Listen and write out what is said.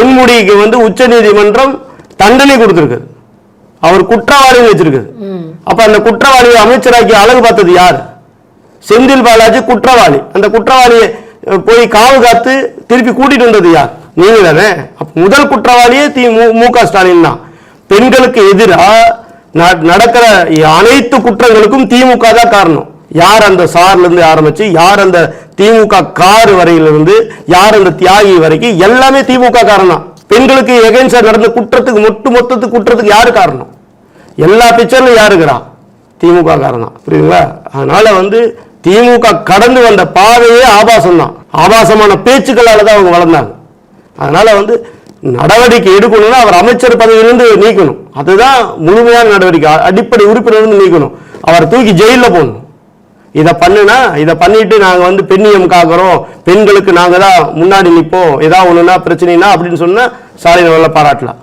பொன்முடிக்கு வந்து உச்ச நீதிமன்றம் தண்டனை கொடுத்திருக்குது, அவர் குற்றவாளின்னு வச்சிருக்குது. அப்ப அந்த குற்றவாளியை அமைச்சராக்கி அழகு பார்த்தது யார்? செந்தில் பாலாஜி குற்றவாளி. அந்த குற்றவாளியை போய் காவு காத்து திருப்பி கூட்டிட்டு வந்தது யார்? நீங்க தானே. முதல் குற்றவாளியே மு.க. ஸ்டாலின் தான். பெண்களுக்கு எதிராக நடக்கிற அனைத்து குற்றங்களுக்கும் திமுக தான் காரணம். யார் அந்த சார்ல இருந்து ஆரம்பிச்சு, யார் அந்த திமுக கார் வரையிலிருந்து, யார் அந்த தியாகி வரைக்கும் எல்லாமே திமுக காரணம். பெண்களுக்கு எகென்ஸ்டா நடந்த குற்றத்துக்கு மொத்தத்துக்கு குற்றத்துக்கு யாரு காரணம்? எல்லா பிக்சர்ல யாருக்கிறா? திமுக காரணம். புரியுதுங்களா? அதனால வந்து திமுக கடந்து வந்த பாதையே ஆபாசம் தான். ஆபாசமான பேச்சுக்களால தான் அவங்க வளர்ந்தாங்க. அதனால வந்து நடவடிக்கை எடுக்கணும்னா அவர் அமைச்சர் பதவியிலிருந்து நீக்கணும். அதுதான் முழுமையான நடவடிக்கை. அடிப்படை உறுப்பினர் நீக்கணும். அவரை தூக்கி ஜெயில போடணும். இதை பண்ணிட்டு நாங்க வந்து பெண்ணியம் காக்கிறோம், பெண்களுக்கு நாங்க தான் முன்னாடி நிற்போம், ஏதாவது ஒண்ணுன்னா பிரச்சனைனா அப்படின்னு சொன்னா ஸ்டாலின் பாராட்டலாம்.